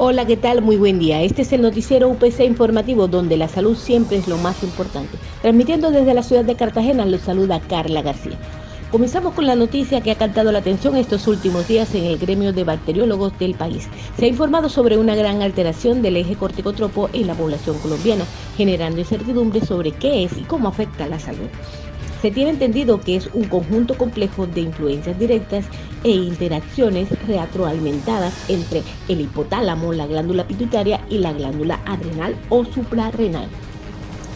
Hola, ¿qué tal? Muy buen día. Este es el noticiero UPC informativo donde la salud siempre es lo más importante. Transmitiendo desde la ciudad de Cartagena, los saluda Carla García. Comenzamos con la noticia que ha captado la atención estos últimos días en el gremio de bacteriólogos del país. Se ha informado sobre una gran alteración del eje corticotropo en la población colombiana, generando incertidumbre sobre qué es y cómo afecta a la salud. Se tiene entendido que es un conjunto complejo de influencias directas e interacciones retroalimentadas entre el hipotálamo, la glándula pituitaria y la glándula adrenal o suprarrenal.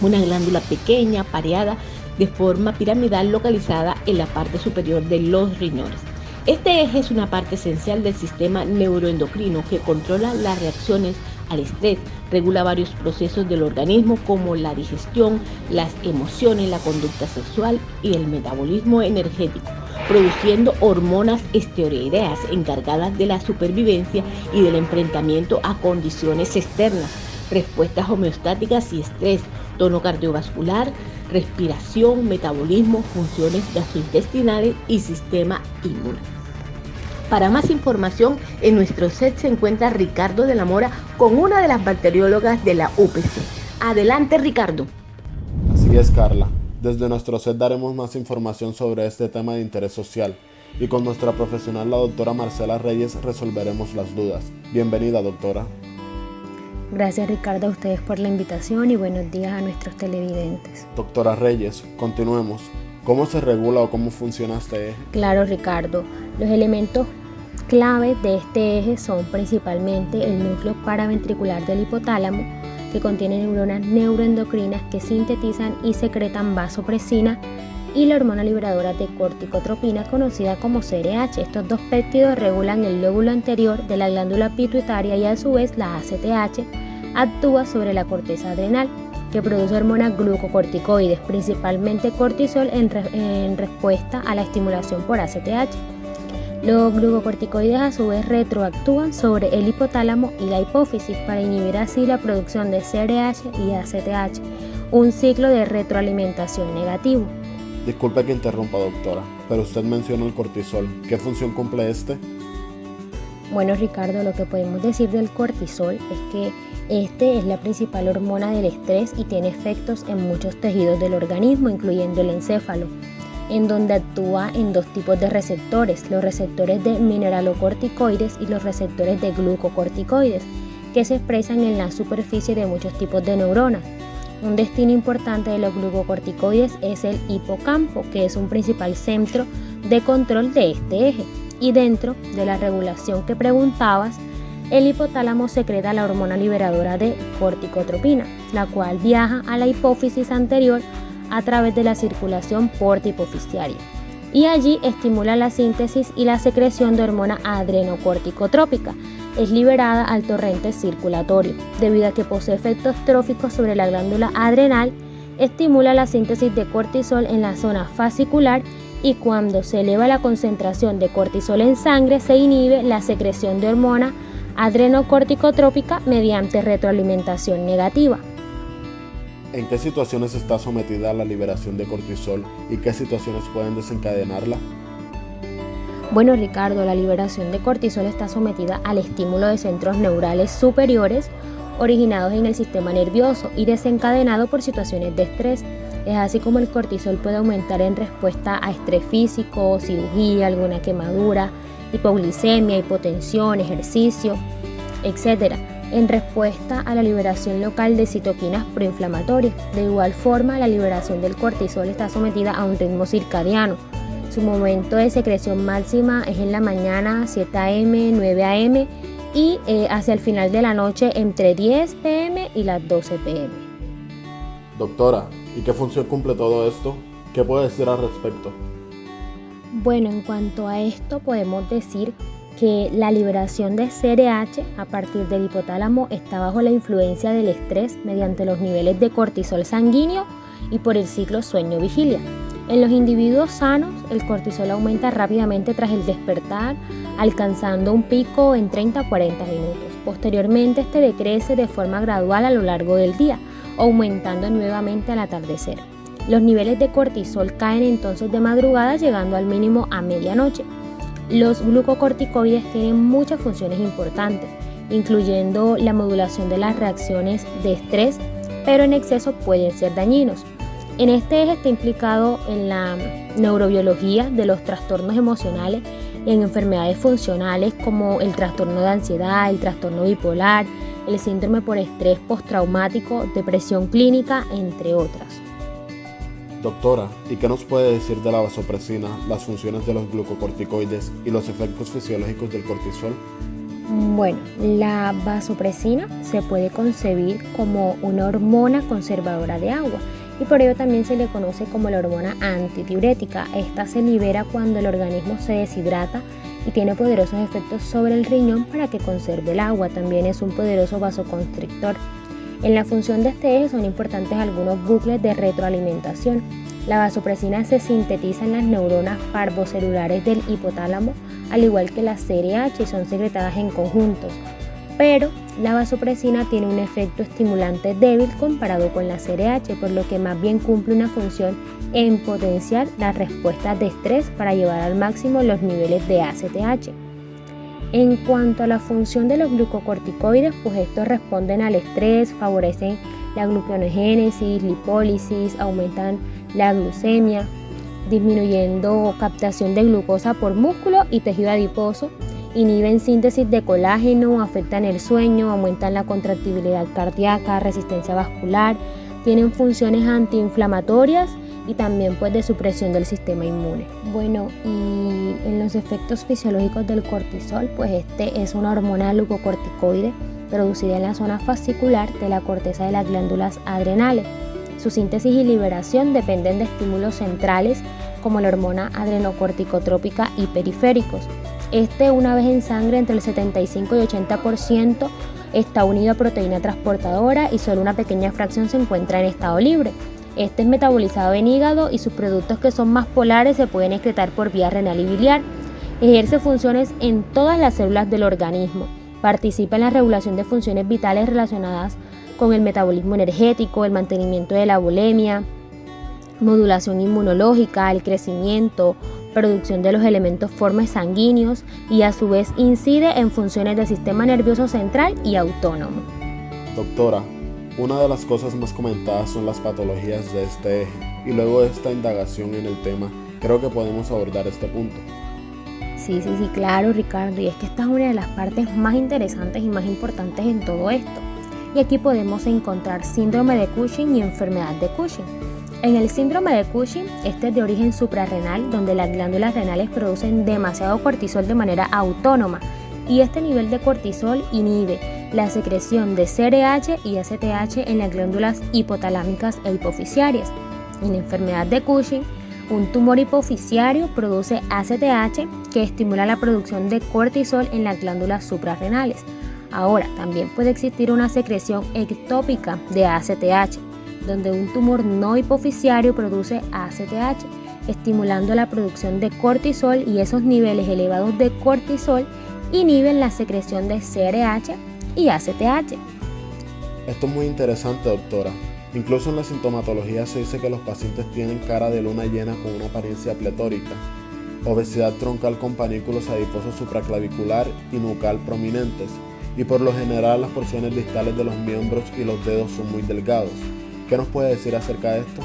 Una glándula pequeña, pareada, de forma piramidal localizada en la parte superior de los riñones. Este eje es una parte esencial del sistema neuroendocrino que controla las reacciones al estrés, regula varios procesos del organismo como la digestión, las emociones, la conducta sexual y el metabolismo energético, produciendo hormonas esteroideas encargadas de la supervivencia y del enfrentamiento a condiciones externas, respuestas homeostáticas y estrés, tono cardiovascular, respiración, metabolismo, funciones gastrointestinales y sistema inmune. Para más información, en nuestro set se encuentra Ricardo de la Mora con una de las bacteriólogas de la UPC. Adelante, Ricardo. Así es, Carla. Desde nuestro set daremos más información sobre este tema de interés social y con nuestra profesional, la doctora Marcela Reyes, resolveremos las dudas. Bienvenida, doctora. Gracias, Ricardo, a ustedes por la invitación y buenos días a nuestros televidentes. Doctora Reyes, continuemos. ¿Cómo se regula o cómo funciona este eje? Claro, Ricardo. Los elementos claves de este eje son principalmente el núcleo paraventricular del hipotálamo, que contiene neuronas neuroendocrinas que sintetizan y secretan vasopresina, y la hormona liberadora de corticotropina conocida como CRH. Estos dos péptidos regulan el lóbulo anterior de la glándula pituitaria y a su vez la ACTH actúa sobre la corteza adrenal, que produce hormonas glucocorticoides, principalmente cortisol en respuesta a la estimulación por ACTH. Los glucocorticoides a su vez retroactúan sobre el hipotálamo y la hipófisis para inhibir así la producción de CRH y ACTH, un ciclo de retroalimentación negativo. Disculpe que interrumpa, doctora, pero usted mencionó el cortisol. ¿Qué función cumple este? Bueno, Ricardo, lo que podemos decir del cortisol es que este es la principal hormona del estrés y tiene efectos en muchos tejidos del organismo, incluyendo el encéfalo, en donde actúa en dos tipos de receptores, los receptores de mineralocorticoides y los receptores de glucocorticoides, que se expresan en la superficie de muchos tipos de neuronas. Un destino importante de los glucocorticoides es el hipocampo, que es un principal centro de control de este eje. Y dentro de la regulación que preguntabas, el hipotálamo secreta la hormona liberadora de corticotropina, la cual viaja a la hipófisis anterior a través de la circulación portohipofisiaria y allí estimula la síntesis y la secreción de hormona adrenocorticotrópica. Es liberada al torrente circulatorio, debido a que posee efectos tróficos sobre la glándula adrenal, estimula la síntesis de cortisol en la zona fascicular y cuando se eleva la concentración de cortisol en sangre se inhibe la secreción de hormona adrenocorticotrópica mediante retroalimentación negativa. ¿En qué situaciones está sometida a la liberación de cortisol y qué situaciones pueden desencadenarla? Bueno, Ricardo, la liberación de cortisol está sometida al estímulo de centros neurales superiores originados en el sistema nervioso y desencadenado por situaciones de estrés. Es así como el cortisol puede aumentar en respuesta a estrés físico, cirugía, alguna quemadura, hipoglicemia, hipotensión, ejercicio, etc. En respuesta a la liberación local de citoquinas proinflamatorias. De igual forma, la liberación del cortisol está sometida a un ritmo circadiano. Su momento de secreción máxima es en la mañana 7 a.m., 9 a.m. y hacia el final de la noche entre 10 p.m. y las 12 p.m. Doctora, ¿y qué función cumple todo esto? ¿Qué puede decir al respecto? Bueno, en cuanto a esto podemos decir que la liberación de CRH a partir del hipotálamo está bajo la influencia del estrés mediante los niveles de cortisol sanguíneo y por el ciclo sueño-vigilia. En los individuos sanos, el cortisol aumenta rápidamente tras el despertar, alcanzando un pico en 30 a 40 minutos. Posteriormente, este decrece de forma gradual a lo largo del día, aumentando nuevamente al atardecer. Los niveles de cortisol caen entonces de madrugada, llegando al mínimo a medianoche. Los glucocorticoides tienen muchas funciones importantes. incluyendo la modulación de las reacciones de estrés, pero en exceso pueden ser dañinos. En este eje está implicado en la neurobiología de los trastornos emocionales y en enfermedades funcionales como el trastorno de ansiedad, el trastorno bipolar, el síndrome por estrés postraumático, depresión clínica, entre otras. Doctora, ¿y qué nos puede decir de la vasopresina, las funciones de los glucocorticoides y los efectos fisiológicos del cortisol? Bueno, la vasopresina se puede concebir como una hormona conservadora de agua y por ello también se le conoce como la hormona antidiurética. Esta se libera cuando el organismo se deshidrata y tiene poderosos efectos sobre el riñón para que conserve el agua. También es un poderoso vasoconstrictor. En la función de este eje son importantes algunos bucles de retroalimentación. La vasopresina se sintetiza en las neuronas parvocelulares del hipotálamo, al igual que las CRH, y son secretadas en conjuntos. Pero la vasopresina tiene un efecto estimulante débil comparado con la CRH, por lo que más bien cumple una función en potenciar las respuestas de estrés para llevar al máximo los niveles de ACTH. En cuanto a la función de los glucocorticoides, pues estos responden al estrés, favorecen la gluconeogénesis, lipólisis, aumentan la glucemia, disminuyendo captación de glucosa por músculo y tejido adiposo, inhiben síntesis de colágeno, afectan el sueño, aumentan la contractibilidad cardíaca, resistencia vascular, tienen funciones antiinflamatorias y también pues de supresión del sistema inmune. Bueno, y en los efectos fisiológicos del cortisol, pues este es una hormona glucocorticoide producida en la zona fascicular de la corteza de las glándulas adrenales. Su síntesis y liberación dependen de estímulos centrales como la hormona adrenocorticotrópica y periféricos. Una vez en sangre, entre el 75 y 80% está unido a proteína transportadora y solo una pequeña fracción se encuentra en estado libre. Es metabolizado en hígado y sus productos que son más polares se pueden excretar por vía renal y biliar. Ejerce funciones en todas las células del organismo. Participa en la regulación de funciones vitales relacionadas con el metabolismo energético, el mantenimiento de la bulimia, modulación inmunológica, el crecimiento, producción de los elementos formes sanguíneos y a su vez incide en funciones del sistema nervioso central y autónomo. Doctora, una de las cosas más comentadas son las patologías de este eje y luego de esta indagación en el tema, creo que podemos abordar este punto. Sí, claro, Ricardo, y es que esta es una de las partes más interesantes y más importantes en todo esto. Y aquí podemos encontrar síndrome de Cushing y enfermedad de Cushing. En el síndrome de Cushing, este es de origen suprarrenal, donde las glándulas renales producen demasiado cortisol de manera autónoma y este nivel de cortisol inhibe la secreción de CRH y ACTH en las glándulas hipotalámicas e hipofisiarias. En la enfermedad de Cushing, un tumor hipofisiario produce ACTH que estimula la producción de cortisol en las glándulas suprarrenales. Ahora, también puede existir una secreción ectópica de ACTH, donde un tumor no hipofisiario produce ACTH, estimulando la producción de cortisol y esos niveles elevados de cortisol inhiben la secreción de CRH y ACTH. Esto es muy interesante, doctora. Incluso en la sintomatología se dice que los pacientes tienen cara de luna llena con una apariencia pletórica, obesidad troncal con panículos adiposos supraclavicular y nucal prominentes, y por lo general las porciones distales de los miembros y los dedos son muy delgados. ¿Qué nos puede decir acerca de esto?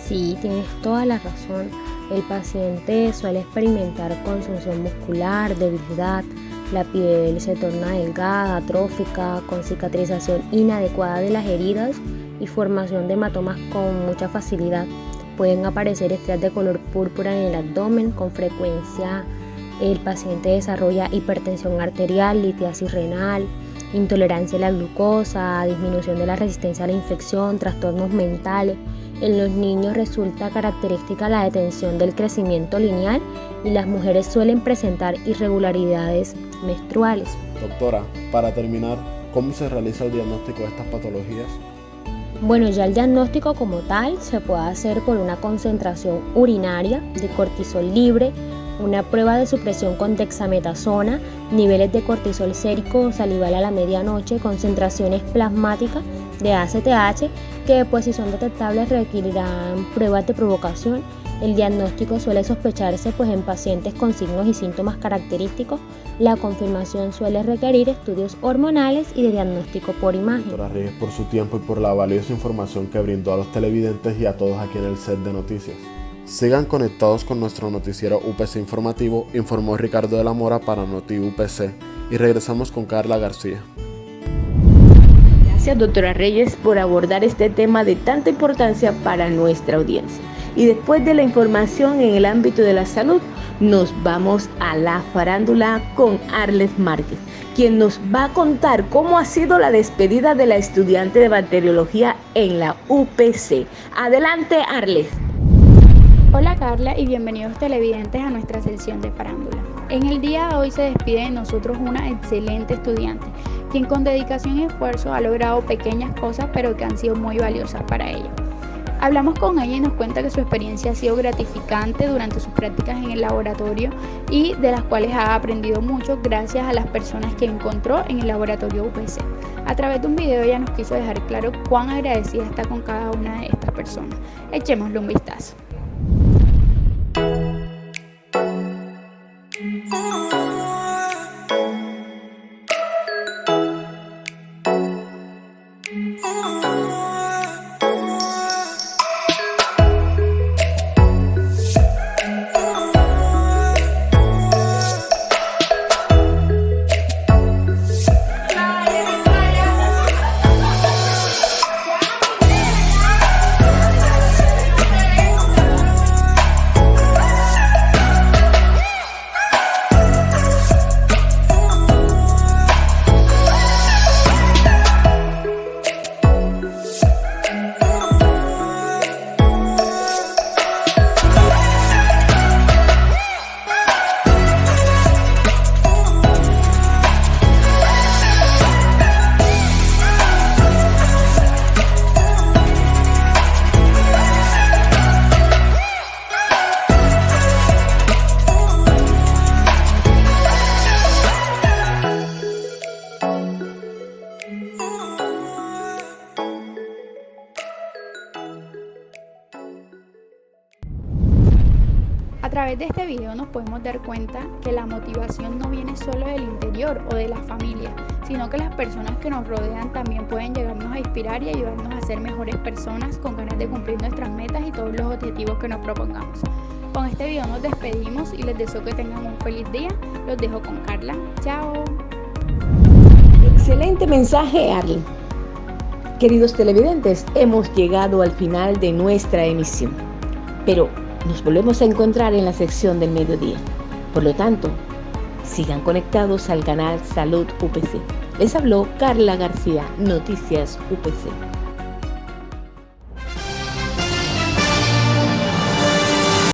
Sí, tienes toda la razón. El paciente suele experimentar consunción muscular, debilidad, la piel se torna delgada, atrófica, con cicatrización inadecuada de las heridas y formación de hematomas con mucha facilidad. Pueden aparecer estrías de color púrpura en el abdomen. Con frecuencia el paciente desarrolla hipertensión arterial, litiasis renal, intolerancia a la glucosa, disminución de la resistencia a la infección, trastornos mentales. En los niños resulta característica la detención del crecimiento lineal y las mujeres suelen presentar irregularidades menstruales. Doctora, para terminar, ¿cómo se realiza el diagnóstico de estas patologías? Bueno, ya el diagnóstico como tal se puede hacer por una concentración urinaria de cortisol libre, una prueba de supresión con dexametasona, niveles de cortisol sérico o salival a la medianoche, concentraciones plasmáticas de ACTH, que pues si son detectables requerirán pruebas de provocación El diagnóstico suele sospecharse pues en pacientes con signos y síntomas característicos. La confirmación suele requerir estudios hormonales y de diagnóstico por imagen. Doctora Reyes, por su tiempo y por la valiosa información que brindó a los televidentes y a todos aquí en el set de noticias. Sigan conectados con nuestro noticiero UPC Informativo, informó Ricardo de la Mora para Noti UPC, y regresamos con Carla García. Gracias, doctora Reyes, por abordar este tema de tanta importancia para nuestra audiencia. Y después de la información en el ámbito de la salud, nos vamos a la farándula con Arles Márquez, quien nos va a contar cómo ha sido la despedida de la estudiante de bacteriología en la UPC. Adelante, Arles. Hola Carla y bienvenidos televidentes a nuestra sección de farándula. En el día de hoy se despide de nosotros una excelente estudiante, quien con dedicación y esfuerzo ha logrado pequeñas cosas pero que han sido muy valiosas para ella. Hablamos con ella y nos cuenta que su experiencia ha sido gratificante durante sus prácticas en el laboratorio y de las cuales ha aprendido mucho gracias a las personas que encontró en el laboratorio UPC. A través de un video ella nos quiso dejar claro cuán agradecida está con cada una de estas personas. Echémosle un vistazo. A través de este video nos podemos dar cuenta que la motivación no viene solo del interior o de la familia, sino que las personas que nos rodean también pueden llegarnos a inspirar y ayudarnos a ser mejores personas con ganas de cumplir nuestras metas y todos los objetivos que nos propongamos. Con este video nos despedimos y les deseo que tengan un feliz día. Los dejo con Carla. Chao. Excelente mensaje, Arlen. Queridos televidentes, hemos llegado al final de nuestra emisión, pero nos volvemos a encontrar en la sección del mediodía. Por lo tanto, sigan conectados al canal Salud UPC. Les habló Carla García, Noticias UPC.